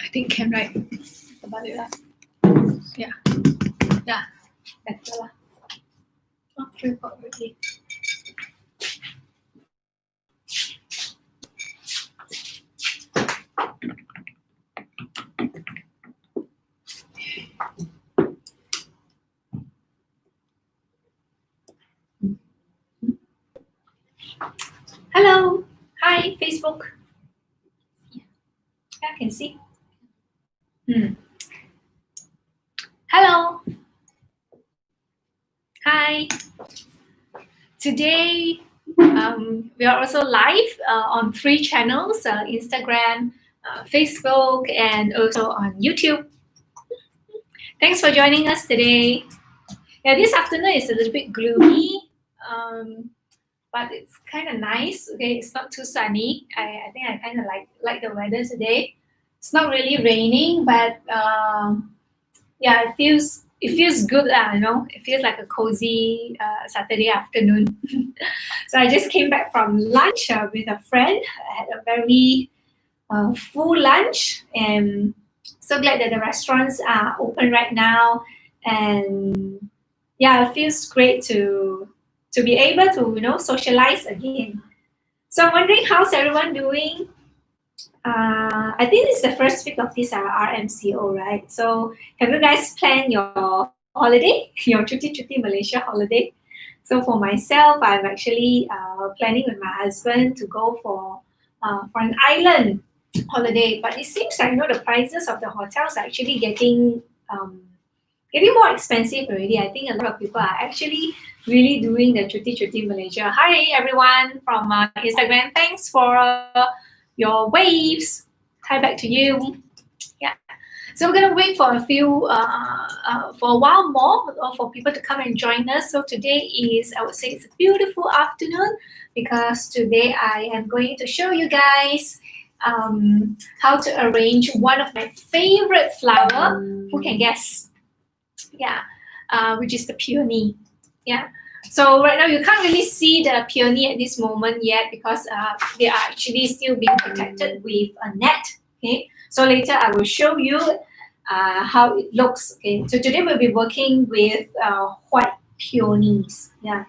I think can, right? About it, yeah. Yeah. Better lah. Oh, 3 o'clock already. Hello. Hi, Facebook. Yeah, I can see. Hello. Hi. Today, we are also live on 3 channels, Instagram, Facebook, and also on YouTube. Thanks for joining us today. Yeah, this afternoon is a little bit gloomy, but it's kind of nice. Okay, it's not too sunny. I think I kind of like the weather today. It's not really raining, but yeah, it feels good. It feels like a cozy Saturday afternoon. So I just came back from lunch with a friend. I had a very full lunch, and so glad that the restaurants are open right now. And yeah, it feels great to be able to socialize again. So I'm wondering how's everyone doing. I think it's the first week of this RMCO, right? So have you guys planned your holiday, your Cuti Malaysia holiday? So for myself, I'm actually planning with my husband to go for an island holiday. But it seems like the prices of the hotels are actually getting more expensive already. I think a lot of people are actually really doing the Cuti Malaysia. Hi everyone from Instagram. Thanks for your waves. Hi back to you. Yeah. So we're gonna wait for for a while more for people to come and join us. So today I would say it's a beautiful afternoon because today I am going to show you guys how to arrange one of my favorite flower. Who can guess? Yeah, which is the peony. Yeah. So right now you can't really see the peony at this moment yet because they are actually still being protected with a net. Okay. So later I will show you how it looks. Okay. So today we'll be working with white peonies. Yeah.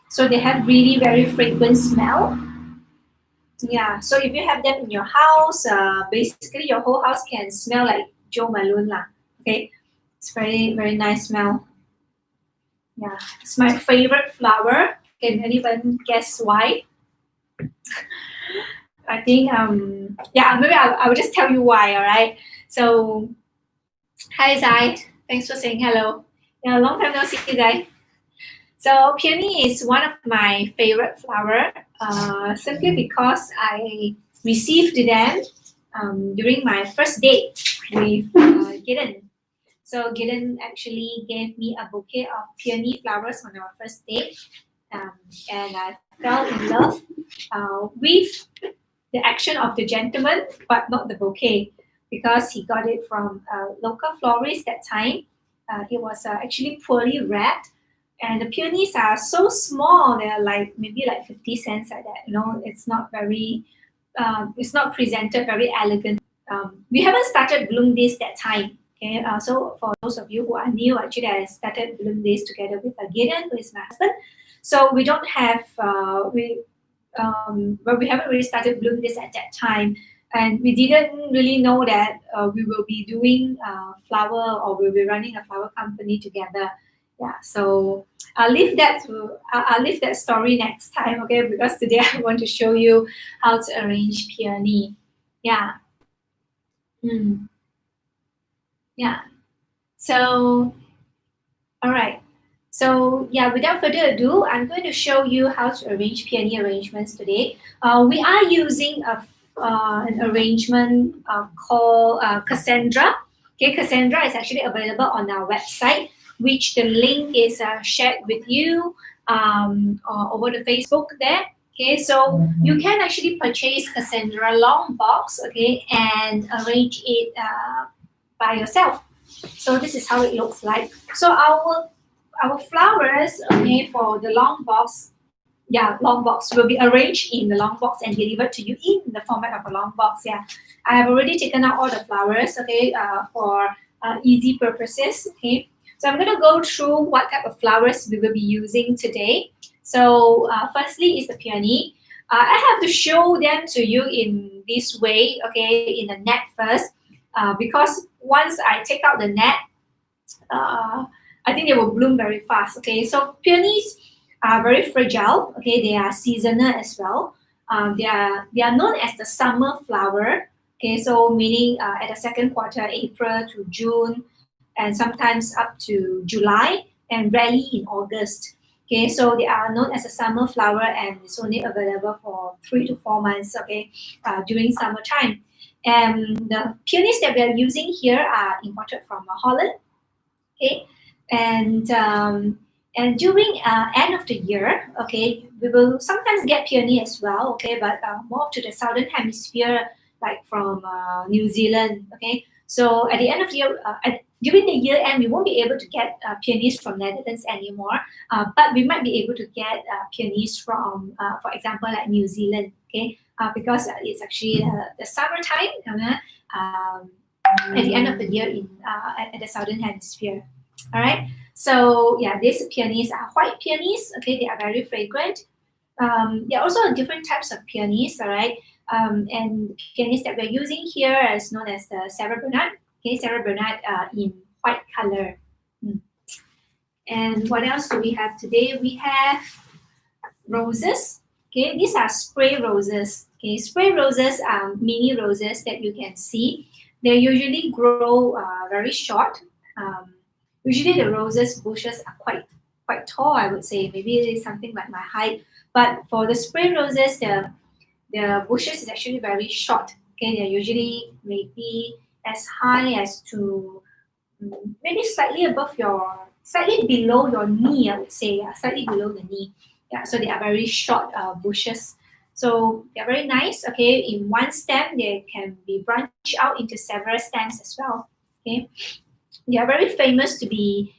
So they have really very fragrant smell. Yeah. So if you have them in your house, basically your whole house can smell like Jo Malone lah. Okay. It's very very nice smell. Yeah, it's my favorite flower. Can anyone guess why? I think yeah, maybe I will just tell you why. All right. So hi Zai, thanks for saying hello. Yeah, long time no see Zai. So peony is one of my favorite flower. Simply because I received them during my first date with Gideon. So Gideon actually gave me a bouquet of peony flowers on our first date, and I fell in love with the action of the gentleman, but not the bouquet, because he got it from a local florist that time. It was actually poorly wrapped, and the peonies are so small. They're like maybe like 50 cents like that. It's not very, it's not presented very elegant. We haven't started bloom this that time. Okay, so for those of you who are new, actually I started bloom this together with Gideon, who is my husband. So we don't have but we haven't really started bloom this at that time, and we didn't really know that we will be doing flower, or we'll be running a flower company together. Yeah, so I'll leave that story next time, okay? Because today I want to show you how to arrange peony. Yeah. Yeah. So, all right. So yeah, without further ado, I'm going to show you how to arrange peony arrangements today. We are using an arrangement called Cassandra. Okay, Cassandra is actually available on our website, which the link is shared with you over the Facebook there. Okay, so you can actually purchase Cassandra long box, okay, and arrange it by yourself. So this is how it looks like. So our flowers, okay, for the long box, long box will be arranged in the long box and delivered to you in the format of a long box. Yeah, I have already taken out all the flowers, okay, for easy purposes. Okay, so I'm going to go through what type of flowers we will be using today. So firstly is the peony. I have to show them to you in this way, okay, in the net first, because once I take out the net, I think they will bloom very fast. Okay, so peonies are very fragile. Okay, they are seasonal as well. They are known as the summer flower. Okay, so meaning at the second quarter, April to June, and sometimes up to July, and rarely in August. Okay, so they are known as a summer flower, and it's only available for 3 to 4 months. Okay, during summertime. And the peonies that we are using here are imported from Holland. Okay, and during end of the year, okay, we will sometimes get peony as well. Okay, but more to the southern hemisphere, like from New Zealand. Okay, so at the end of the year, during the year end, we won't be able to get peonies from Netherlands anymore, but we might be able to get peonies from, for example, like New Zealand. Okay, because it's actually the summertime. At the end of the year at the southern hemisphere. All right. So yeah, these peonies are white peonies. Okay, they are very fragrant. There are also different types of peonies. All right. And peonies that we're using here is known as the Sarah Bernard. Okay, Sarah Bernard in white color. And what else do we have today? We have roses. Okay, these are spray roses. Okay, spray roses are mini roses that you can see. They usually grow very short. Usually the roses bushes are quite tall, I would say, maybe something like my height. But for the spray roses, the bushes is actually very short. Okay, they're usually maybe as high as to maybe slightly below your knee, I would say, slightly below the knee. Yeah, so they are very short bushes. So they're very nice. Okay, in one stem they can be branched out into several stems as well. Okay, they are very famous to be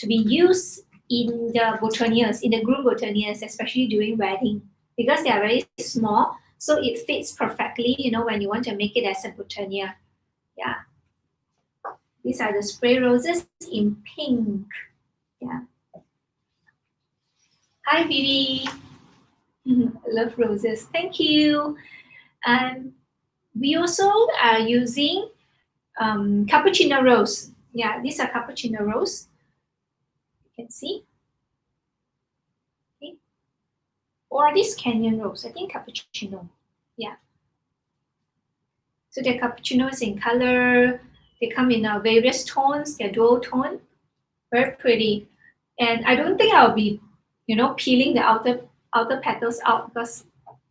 used in the boutonnieres, in the groom boutonnieres, especially during wedding, because they are very small, so it fits perfectly. You know, when you want to make it as a boutonniere. Yeah, these are the spray roses in pink. Yeah. Hi, Vivi. I love roses. Thank you. And we also are using Cappuccino Rose. Yeah, these are Cappuccino Rose. You can see. Okay. Or this Canyon Rose. I think Cappuccino. Yeah. So they're cappuccinos in color. They come in various tones. They're dual tone. Very pretty. And I don't think I'll be, peeling the outer petals out because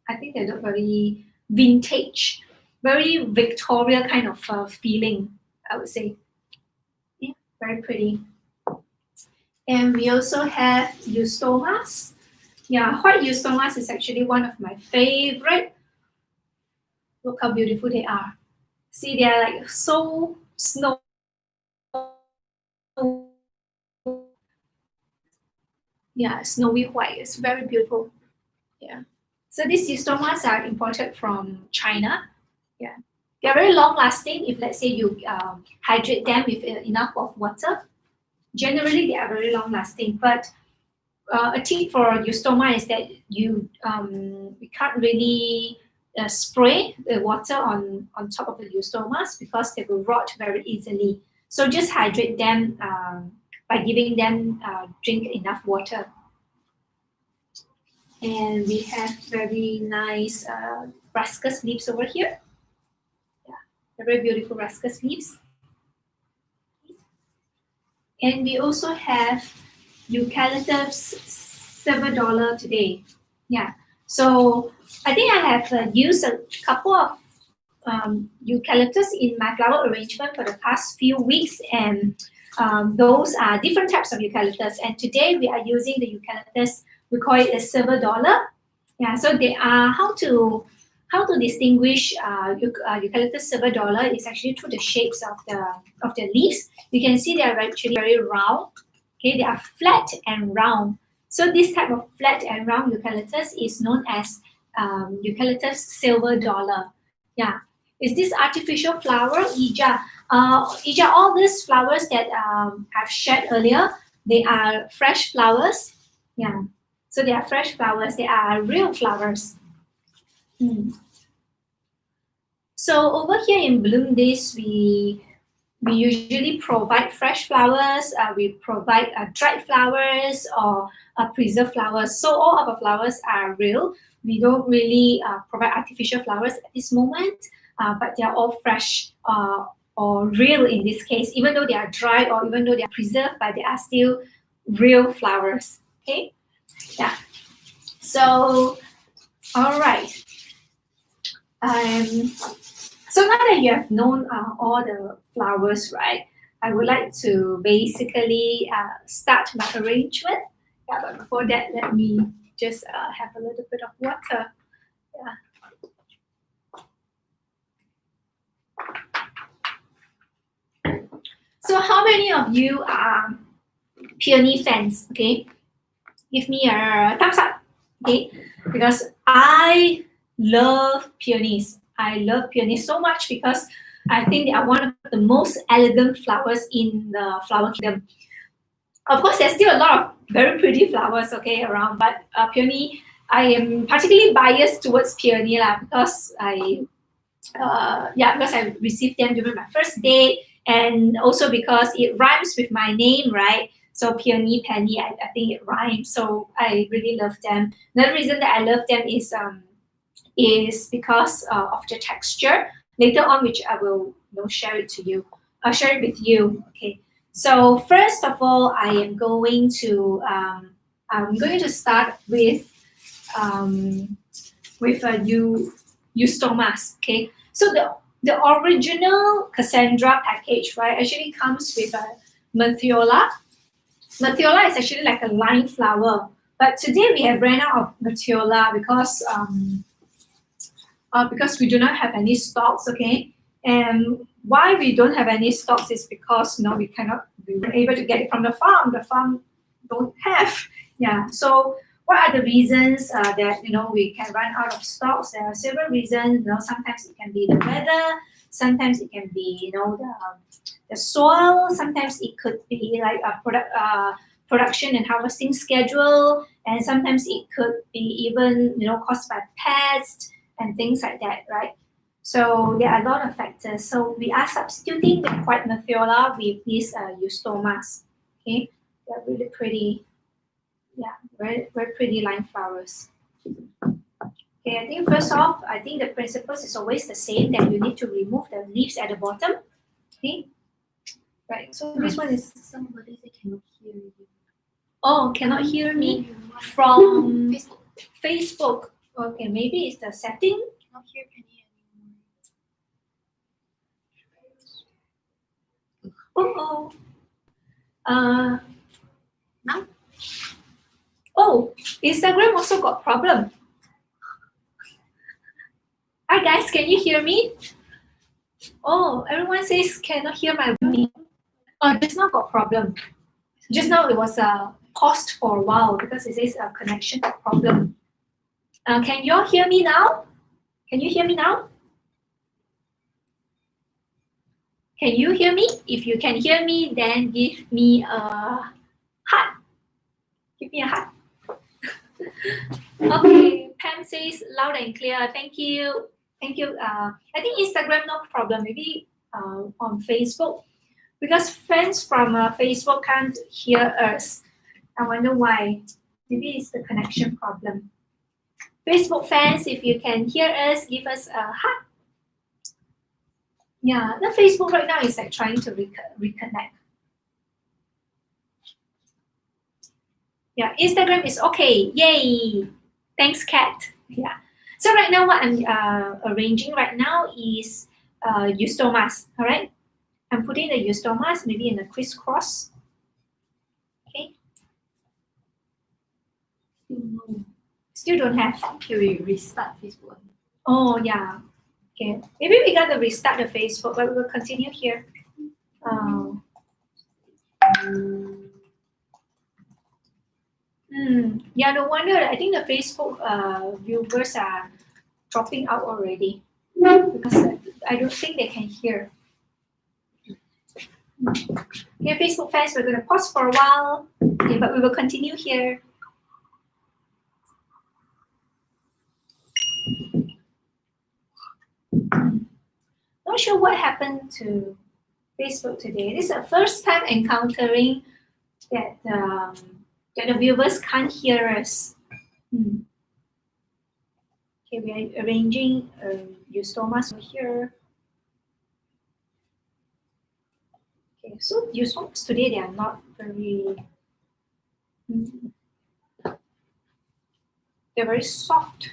I think they look very vintage, very Victoria kind of feeling, I would say. Yeah, very pretty. And we also have eustomas. Yeah, white eustomas is actually one of my favorite. Look how beautiful they are. See, they are like so snow. Yeah, snowy white. It's very beautiful. Yeah. So these eustomas are imported from China. Yeah. They are very long lasting if, let's say, you hydrate them with enough of water. Generally, they are very long lasting. But a tip for eustoma is that you can't really spray the water on top of the eustomas because they will rot very easily. So just hydrate them by giving them drink enough water. And we have very nice rascus leaves over here. Yeah, they're very beautiful rascus leaves. And we also have eucalyptus $7 today. Yeah, so I think I have used a couple of eucalyptus in my flower arrangement for the past few weeks, and those are different types of eucalyptus. And today we are using the eucalyptus. We call it a $7. Yeah, so they are how to distinguish eucalyptus $7 is actually through the shapes of the leaves. You can see they are actually very round. Okay, they are flat and round. So this type of flat and round eucalyptus is known as eucalyptus silver dollar. Yeah. Is this artificial flower? Ija. Ija, all these flowers that I've shared earlier, they are fresh flowers. Yeah. So they are fresh flowers. They are real flowers. So over here in Bloom Days, we usually provide fresh flowers. We provide dried flowers or preserved flowers. So all of our flowers are real. We don't really provide artificial flowers at this moment, but they are all fresh or real in this case, even though they are dry or even though they are preserved, but they are still real flowers. Okay, yeah. So, all right. So now that you have known all the flowers, right? I would like to basically start my arrangement. Yeah, but before that, let me just have a little bit of water. Yeah. So how many of you are peony fans? Okay, give me a thumbs up. Okay, because I love peonies. I love peonies so much because I think they are one of the most elegant flowers in the flower kingdom. Of course, there's still a lot of very pretty flowers, okay, around, but peony, I am particularly biased towards peony because because I received them during my first date, and also because it rhymes with my name, right? So peony, penny, I think it rhymes. So I really love them. Another reason that I love them is because of the texture. Later on, which I will share it to you. I'll share it with you. Okay. So first of all, I'm going to start with eustomas. Okay. So the original Cassandra package, right, actually comes with a Mathiola. Mathiola is actually like a lime flower, but today we have ran out of Mathiola because we do not have any stocks, okay? And why we don't have any stocks is because we were able to get it from the farm. The farm don't have. Yeah. So what are the reasons that we can run out of stocks? There are several reasons. Sometimes it can be the weather. Sometimes it can be the soil. Sometimes it could be like a production and harvesting schedule, and sometimes it could be even caused by pests and things like that, right? So there are a lot of factors. So we are substituting the white Mathiola with these eustomas. Okay, they're really pretty. Yeah, very very pretty lime flowers. Okay, I think first off, I think the principles is always the same, that you need to remove the leaves at the bottom. Okay, right. So this one is somebody that cannot hear you. Oh, cannot hear me from Facebook. Okay, maybe it's the setting. Cannot hear Penny anymore. Now? Oh, Instagram also got problem. Hi guys, can you hear me? Oh, everyone says cannot hear my me. Oh, just now got problem. Just now it was paused for a while because it says a connection problem. Can you all hear me now? Can you hear me now? Can you hear me? If you can hear me, then give me a heart. Give me a heart. Okay, Pam says loud and clear. Thank you. Thank you. I think Instagram no problem. Maybe on Facebook, because friends from Facebook can't hear us. I wonder why. Maybe it's the connection problem. Facebook fans, if you can hear us, give us a heart. Yeah, the Facebook right now is like trying to reconnect. Yeah, Instagram is okay. Yay! Thanks, Kat. Yeah. So right now, what I'm arranging right now is eustomas. All right. I'm putting the eustomas maybe in a crisscross. Okay. Still don't have. Can we restart Facebook? Oh yeah. Okay. Maybe we gotta restart the Facebook, but we will continue here. Yeah, no wonder. I think the Facebook viewers are dropping out already because I don't think they can hear. Okay, Facebook fans, we're going to pause for a while, okay, but we will continue here. Not sure what happened to Facebook today. This is the first time encountering that that the viewers can't hear us. Okay, we are arranging eustomas over here. Okay, so eustomas today they are not very. They're very soft.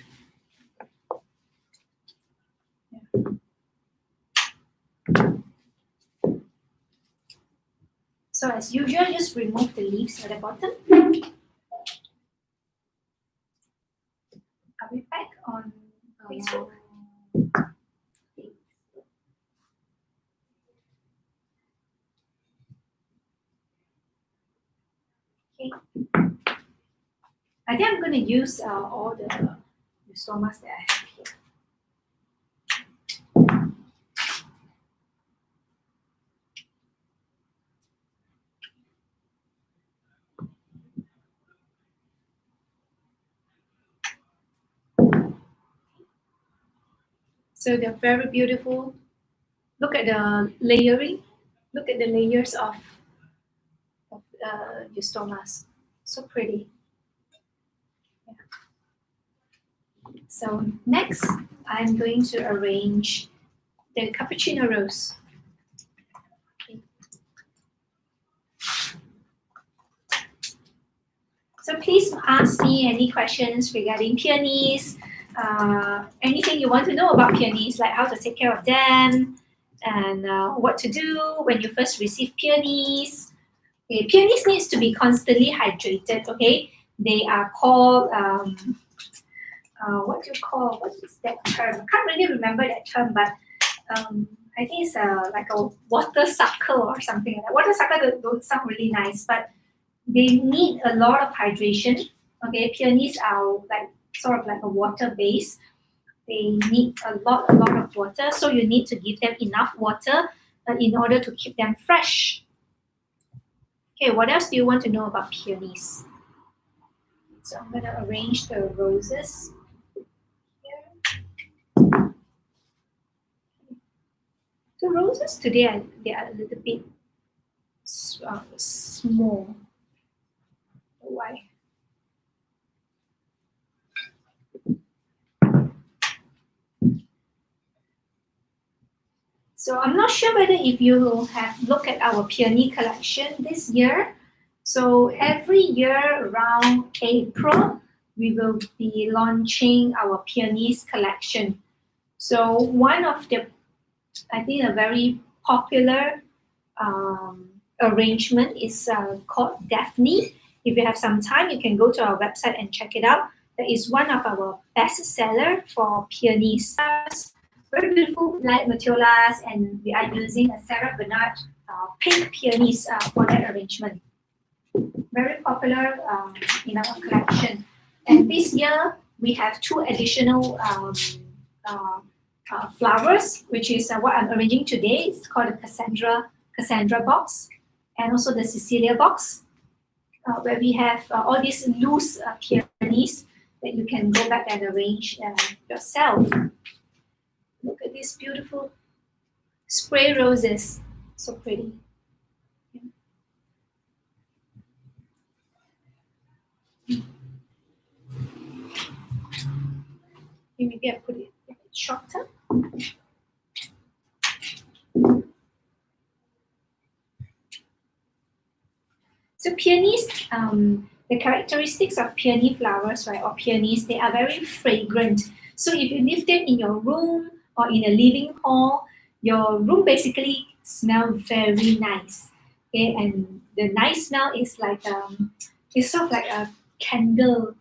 So as usual, just remove the leaves at the bottom. Are we back on Facebook? Okay. I think I'm going to use all the eustomas that I have here. So they're very beautiful. Look at the layering. Look at the layers of eustomas. So pretty. Yeah. So next, I'm going to arrange the Cappuccino Rose. Okay. So please ask me any questions regarding peonies, anything you want to know about peonies, like how to take care of them, and what to do when you first receive peonies. Okay, peonies needs to be constantly hydrated. Okay, they are called what is that term? I can't really remember that term, but I think it's like a water sucker or something like that. Water sucker don't sound really nice, but they need a lot of hydration. Okay, peonies are like sort of like a water base. They need a lot of water, so you need to give them enough water in order to keep them fresh. Okay, what else do you want to know about peonies? So I'm going to arrange the roses here. So roses today, they are a little bit small. Why? So I'm not sure whether if you have looked at our peony collection this year. So every year around April, we will be launching our peonies collection. So one of the, I think a very popular arrangement is called Daphne. If you have some time, you can go to our website and check it out. That is one of our best seller for peonies. Very beautiful light matiolas, and we are using a Sarahvani pink peonies for that arrangement. Very popular in our collection. And this year we have two additional flowers, which is what I'm arranging today. It's called the Cassandra box, and also the Cecilia box, where we have all these loose peonies that you can go back and arrange yourself. Look at these beautiful spray roses. So pretty. Maybe I put it a bit shorter. So peonies, the characteristics of peony flowers, right, or peonies, they are very fragrant. So if you leave them in your room or in a living hall, your room basically smells very nice. Okay, and the nice smell is like it's sort of like a candle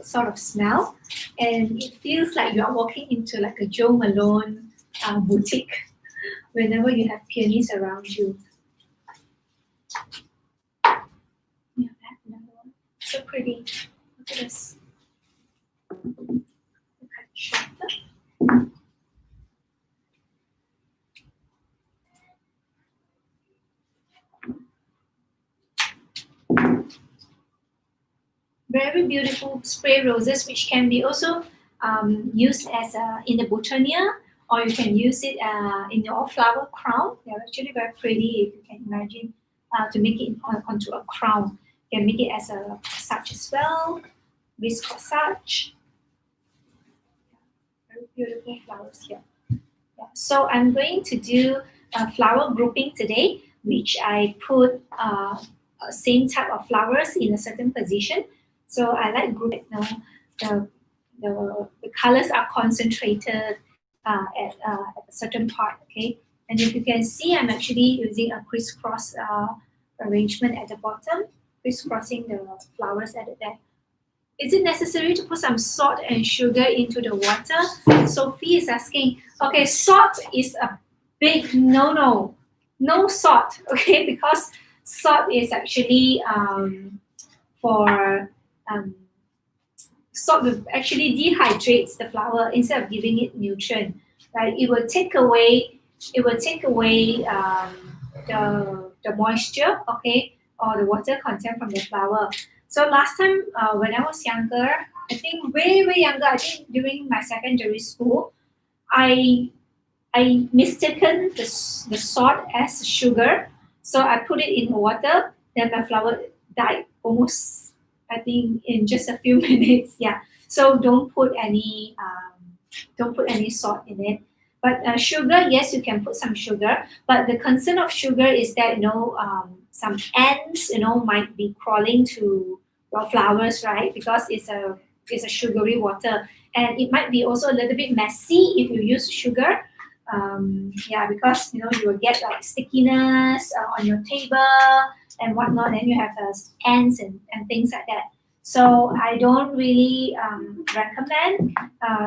sort of smell, and it feels like you are walking into like a Joe Malone boutique whenever you have peonies around you. Yeah, I have another one. So pretty. Look at this. Look at the chapter. Very beautiful spray roses, which can be also used as in the boutonniere, or you can use it in your flower crown. They're actually very pretty, if you can imagine, to make it onto a crown. You can make it as a corsage as well, with corsage. Very beautiful flowers here. Yeah. So I'm going to do a flower grouping today, which I put same type of flowers in a certain position. So I like grouping. The colors are concentrated at a certain part. Okay, and if you can see, I'm actually using a crisscross arrangement at the bottom, crisscrossing the flowers at the back. Is it necessary to put some salt and sugar into the water? Sophie is asking. Okay, salt is a big no-no. No salt, okay, because salt is actually for salt will actually dehydrates the flower instead of giving it nutrient. Right? It will take away. It will take away the moisture, okay, or the water content from the flower. So last time when I was younger, I think way younger, I think during my secondary school, I mistaken the salt as sugar. So I put it in water, then my flower died almost, I think, in just a few minutes. Yeah. So don't put any salt in it. But sugar, yes, you can put some sugar. But the concern of sugar is that some ants might be crawling to your flowers, right? Because it's a sugary water, and it might be also a little bit messy if you use sugar. Yeah, because you will get like stickiness on your table and whatnot, and you have ants and things like that. So I don't really recommend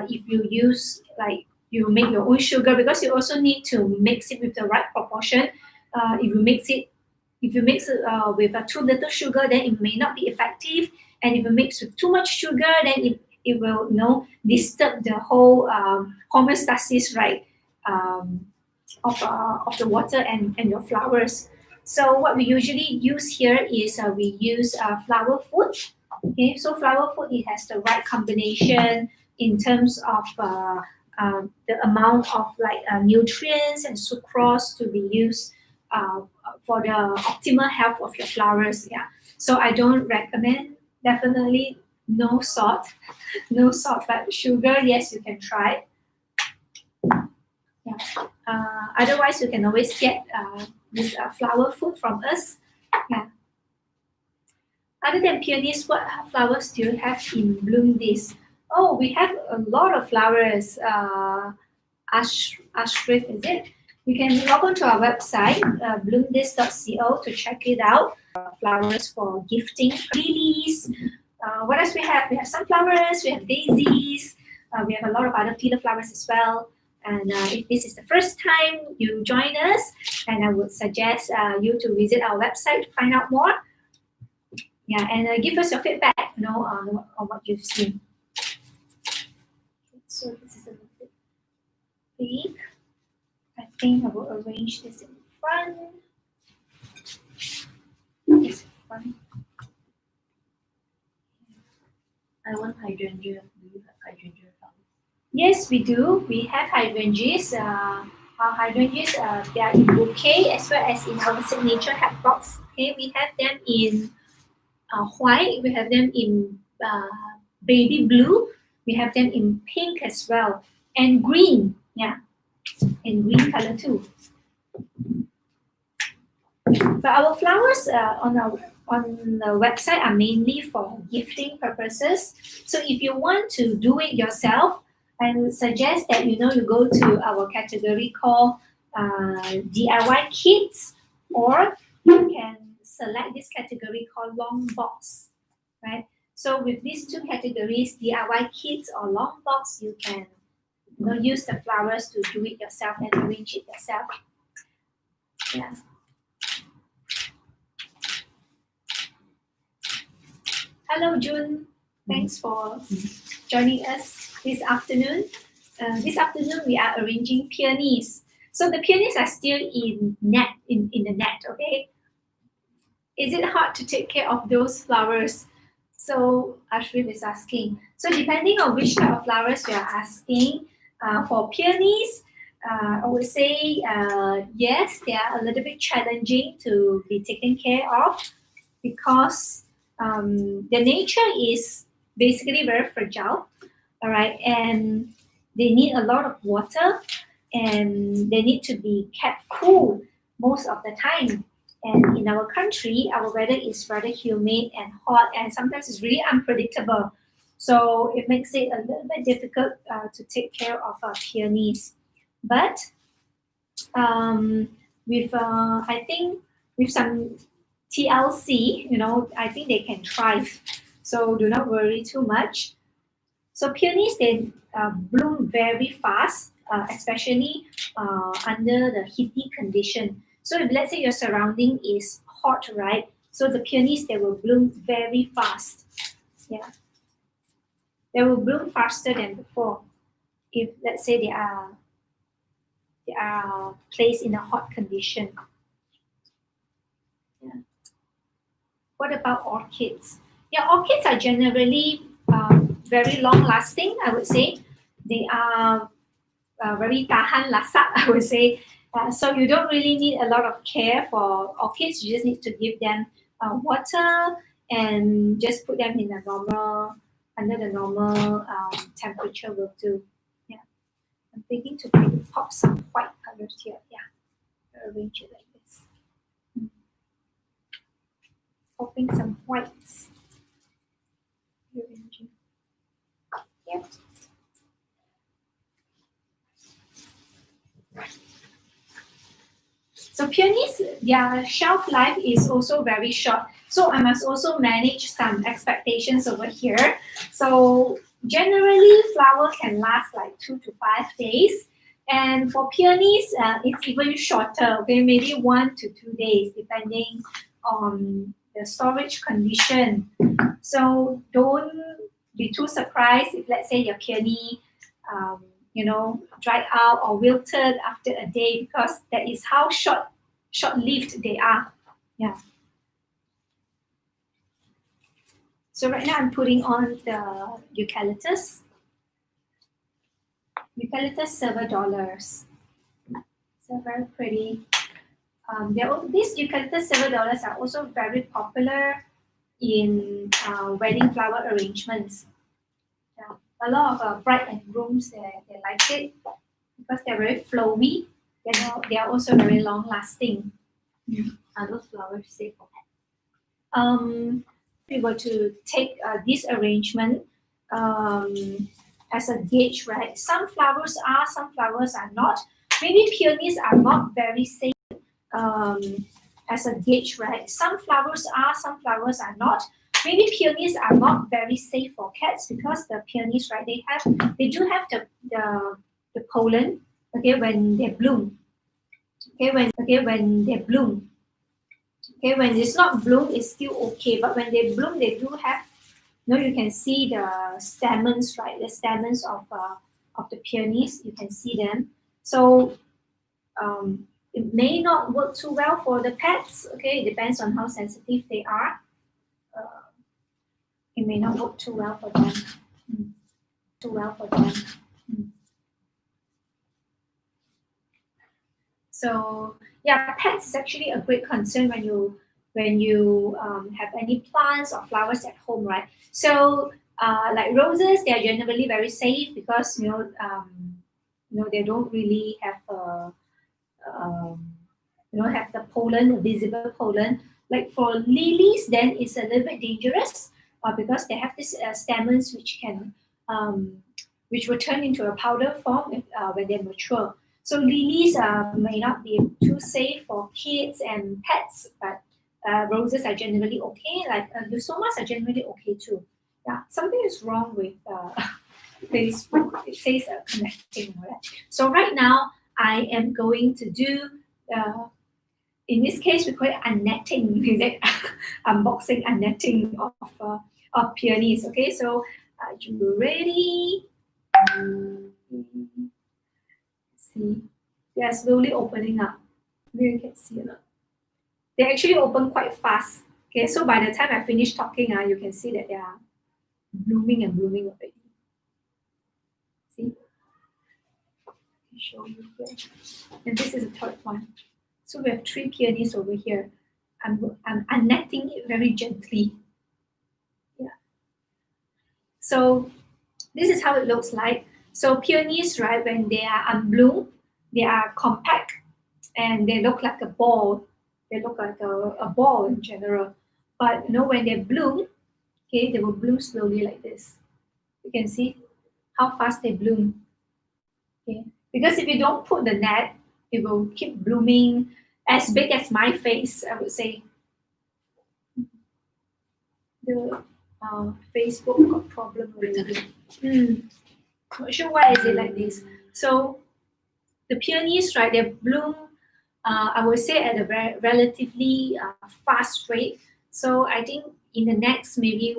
if you use like you make your own sugar, because you also need to mix it with the right proportion. If you mix it with too little sugar, then it may not be effective. And if you mix with too much sugar, then it will disturb the whole homeostasis, right, of the water and your flowers. So what we usually use here is we use flower food. Okay, so flower food, it has the right combination in terms of the amount of nutrients and sucrose to be used for the optimal health of your flowers. Yeah, so I don't recommend, definitely no salt, no salt, but sugar, yes, you can try. Yeah. Otherwise, you can always get this flower food from us. Yeah. Other than peonies, what flowers do you have in bloom this? Oh, we have a lot of flowers. Ashrif, is it? You can log on to our website, bloomthis.co, to check it out. Flowers for gifting, lilies. What else we have? We have sunflowers, we have daisies, we have a lot of other feeder flowers as well. And if this is the first time you join us, and I would suggest you to visit our website to find out more. Yeah, and give us your feedback, on what you've seen. So this is a little bit big. I think I will arrange this in front. This in front. I want hydrangea. Do you have hydrangea flowers? Yes, we do. We have hydrangeas. Our hydrangeas, they are in bouquet as well as in our signature hat box. Okay, we have them in white. We have them in baby blue. We have them in pink as well, and green. Yeah, in green color too. But our flowers on the website are mainly for gifting purposes. So if you want to do it yourself, I would suggest that you go to our category called DIY kits, or you can select this category called long box, right? So with these two categories, DIY kits or long box, you can use the flowers to do it yourself and arrange it yourself. Yeah. Hello, June. Thanks for joining us this afternoon. This afternoon, we are arranging peonies. So the peonies are still in the net, okay? Is it hard to take care of those flowers? So Ashrif is asking. So depending on which type of flowers you are asking, for peonies, I would say yes, they are a little bit challenging to be taken care of because the nature is basically very fragile, all right, and they need a lot of water and they need to be kept cool most of the time. And in our country, our weather is rather humid and hot, and sometimes it's really unpredictable. So it makes it a little bit difficult to take care of our peonies. But with I think with some TLC, I think they can thrive. So do not worry too much. So peonies they bloom very fast, especially under the heaty condition. So if let's say your surrounding is hot, right? So the peonies they will bloom very fast. Yeah, they will bloom faster than before. If let's say they are placed in a hot condition. Yeah. What about orchids? Yeah, orchids are generally very long lasting, I would say. They are very tahan lasak, I would say. So you don't really need a lot of care for orchids. You just need to give them water and just put them in a normal, under the normal temperature will do. Yeah, I'm thinking to pop some white colors here. Yeah, arrange it like this. Popping some whites. Arranging. Yeah. So peonies, their shelf life is also very short. So I must also manage some expectations over here. So generally, flower can last like 2 to 5 days. And for peonies, it's even shorter, okay, maybe 1 to 2 days, depending on the storage condition. So don't be too surprised if, let's say, your peony um, dried out or wilted after a day because that is how short-lived they are. Yeah. So right now I'm putting on the eucalyptus silver dollars. So very pretty. These eucalyptus silver dollars are also very popular in wedding flower arrangements. Yeah. A lot of bride and grooms they like it because they're very flowy. They are also very long lasting. Are those flowers safe for pets? If we were to take this arrangement as a gauge, right? Some flowers are, some flowers are not. Maybe peonies are not very safe um, as a gauge, right? Some flowers are, some flowers are not. Maybe peonies are not very safe for cats because the peonies, right? They do have the pollen, okay, when they bloom. When they bloom. Okay, when it's not bloom, it's still okay. But when they bloom, they do have, you can see the stamens, right? The stamens of the peonies, you can see them. So it may not work too well for the pets. Okay, it depends on how sensitive they are. It may not work too well for them. Too well for them. So yeah, pets is actually a great concern when you have any plants or flowers at home, right? So like roses, they are generally very safe because they don't really have have the pollen, the visible pollen. Like for lilies, then it's a little bit dangerous because they have these stamens which will turn into a powder form when they mature. So lilies may not be too safe for kids and pets, but roses are generally okay. Like eusomas are generally okay too. Yeah, something is wrong with Facebook. It says connecting. Right? So right now I am going to do. In this case, we call it unnetting. Unboxing, unnetting of of peonies. Okay, so are you ready? See, they are slowly opening up. Maybe you can see or not. They actually open quite fast. Okay, so by the time I finish talking, you can see that they are blooming and blooming already. See, I can show you here. And this is the third one. So we have 3 peonies over here. I'm unnetting it very gently. Yeah. So this is how it looks like. So peonies, right, when they are unbloomed, they are compact and they look like a ball. They look like a ball in general. But when they bloom, okay, they will bloom slowly like this. You can see how fast they bloom. Okay. Because if you don't put the net, it will keep blooming as big as my face, I would say. The Facebook got problem already. Not sure why is it like this. So the peonies, right, they bloom, I would say at a very relatively fast rate. So I think in the next maybe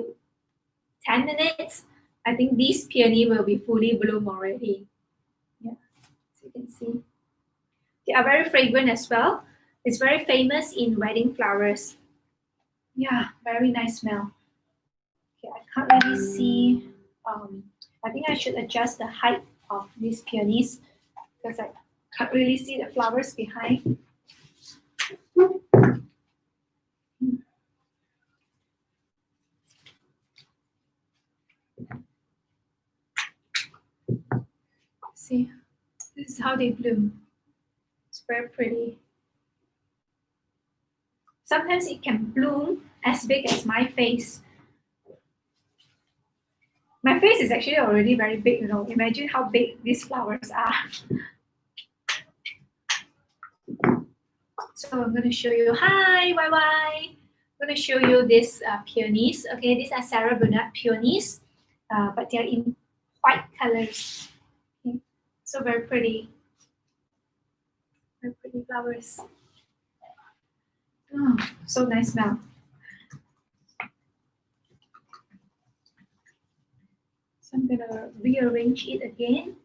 10 minutes, I think this peony will be fully bloom already. Yeah, so you can see. They are very fragrant as well. It's very famous in wedding flowers. Yeah, very nice smell. Okay, I can't really see. I think I should adjust the height of these peonies because I can't really see the flowers behind. See, this is how they bloom. It's very pretty. Sometimes it can bloom as big as my face. My face is actually already very big, Imagine how big these flowers are. So I'm going to show you. Hi, YY. I'm going to show you these peonies. Okay, these are Sarahvani Peonies, but they're in white colors. Okay, so very pretty. Very pretty flowers. Oh, so nice smell. So I'm gonna rearrange it again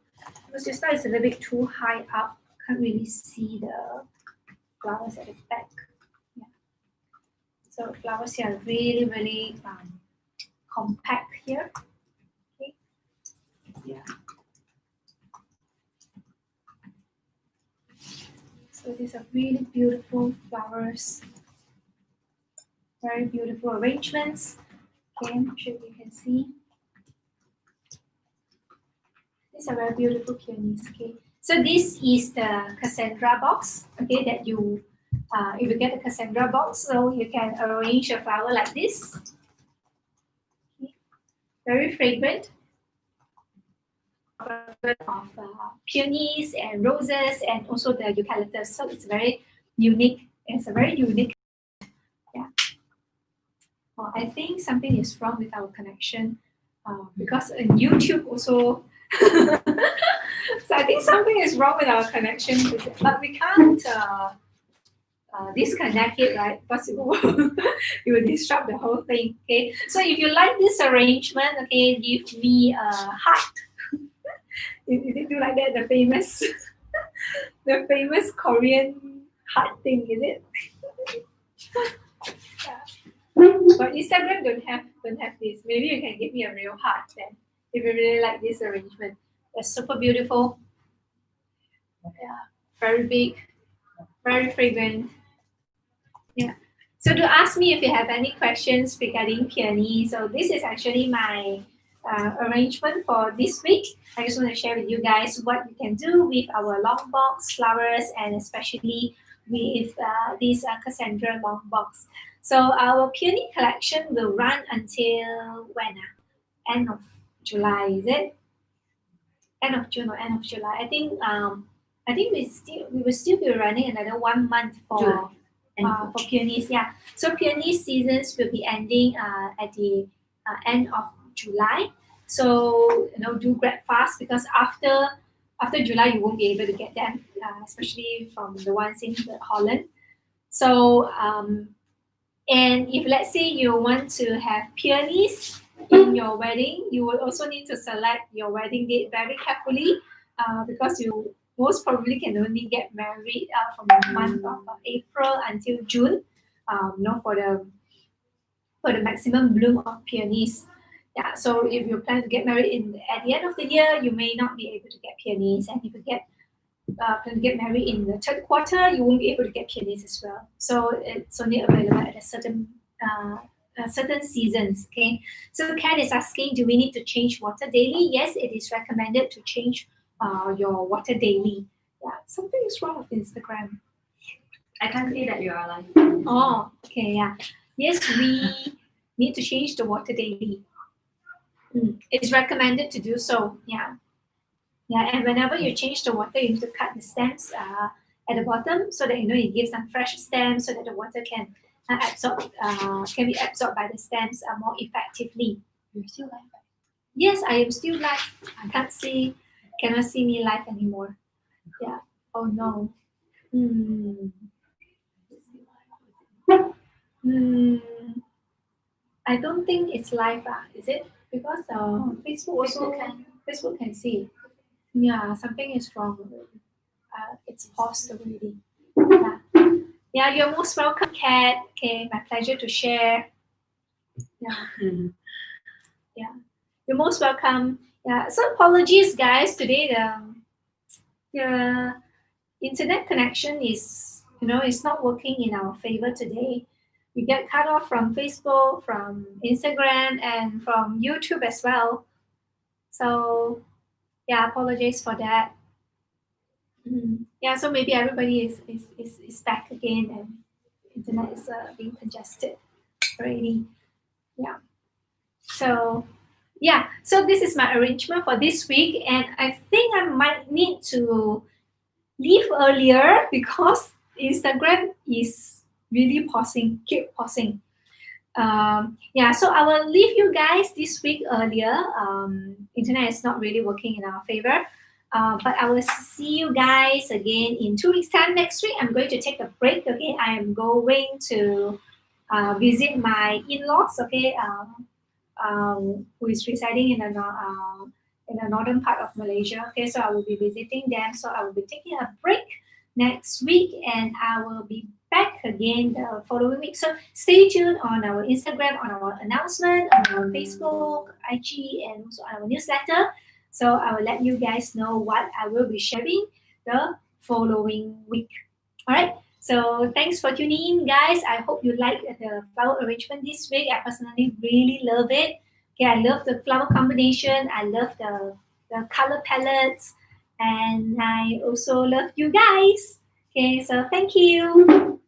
because this side is a little bit too high up. Can't really see the flowers at the back. Yeah. So flowers here are really, really compact here. Okay. Yeah. So these are really beautiful flowers. Very beautiful arrangements. Okay, I'm not sure if you can see. These are very beautiful peonies. Okay, so this is the Cassandra box. Okay, that you, if you get the Cassandra box, so you can arrange a flower like this. Okay. Very fragrant. Of peonies and roses and also the eucalyptus. So it's very unique. It's a very unique. Yeah. Well, I think something is wrong with our connection because in YouTube also. So I think something is wrong with our connection, but we can't disconnect it, right? Because it will disrupt the whole thing. Okay. So if you like this arrangement, okay, give me a heart. Is it do like that? The famous, the famous Korean heart thing, is it? Yeah. But Instagram don't have this. Maybe you can give me a real heart then. If you really like this arrangement, it's super beautiful. Yeah, very big, very fragrant. Yeah. So to ask me if you have any questions regarding peony, so this is actually my arrangement for this week. I just want to share with you guys what you can do with our long box flowers and especially with this Cassandra long box. So our peony collection will run until when? End of July, is it? End of June or end of July? I think we will still be running another 1 month for peonies. Yeah. So peony seasons will be ending at the end of July. So do grab fast because after July you won't be able to get them, especially from the ones in Holland. So And if let's say you want to have peonies in your wedding, you will also need to select your wedding date very carefully because you most probably can only get married from the month of April until June, for the maximum bloom of peonies. Yeah, so if you plan to get married at the end of the year, you may not be able to get peonies, and if you plan to get married in the third quarter, you won't be able to get peonies as well. So it's only available at a certain seasons. Okay. So Kat is asking, do we need to change water daily? Yes, it is recommended to change your water daily. Yeah, something is wrong with Instagram. I can't see that you are alive. Oh, okay, yeah. Yes, we need to change the water daily. It's recommended to do so. Yeah. Yeah, and whenever you change the water, you need to cut the stems at the bottom so that it gives some fresh stems so that the water can be absorbed by the stems more effectively. You're still alive. Yes, I am still live. I cannot see me live anymore. Yeah. Oh no. I don't think it's live, is it? Because Facebook can see. Yeah, something is wrong already. It's paused already. Yeah. Yeah, you're most welcome, Kat. Okay, my pleasure to share. Yeah. Yeah. You're most welcome. Yeah. So apologies, guys. Today the internet connection is not working in our favor today. We get cut off from Facebook, from Instagram, and from YouTube as well. So yeah, apologies for that. Yeah, so maybe everybody is back again and internet is being congested already. Yeah. So yeah, so this is my arrangement for this week, and I think I might need to leave earlier because Instagram is really keep pausing. Yeah, so I will leave you guys this week earlier. Internet is not really working in our favor. But I will see you guys again in 2 weeks' time. Next week, I'm going to take a break. Okay, I am going to visit my in-laws. Okay, who is residing in the northern part of Malaysia. Okay, so I will be visiting them. So I will be taking a break next week, and I will be back again the following week. So stay tuned on our Instagram, on our announcement, on our Facebook, IG, and also on our newsletter. So I will let you guys know what I will be sharing the following week. All right. So thanks for tuning in, guys. I hope you like the flower arrangement this week. I personally really love it. Okay, I love the flower combination. I love the color palettes, and I also love you guys. Okay, so thank you.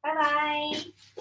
Bye bye.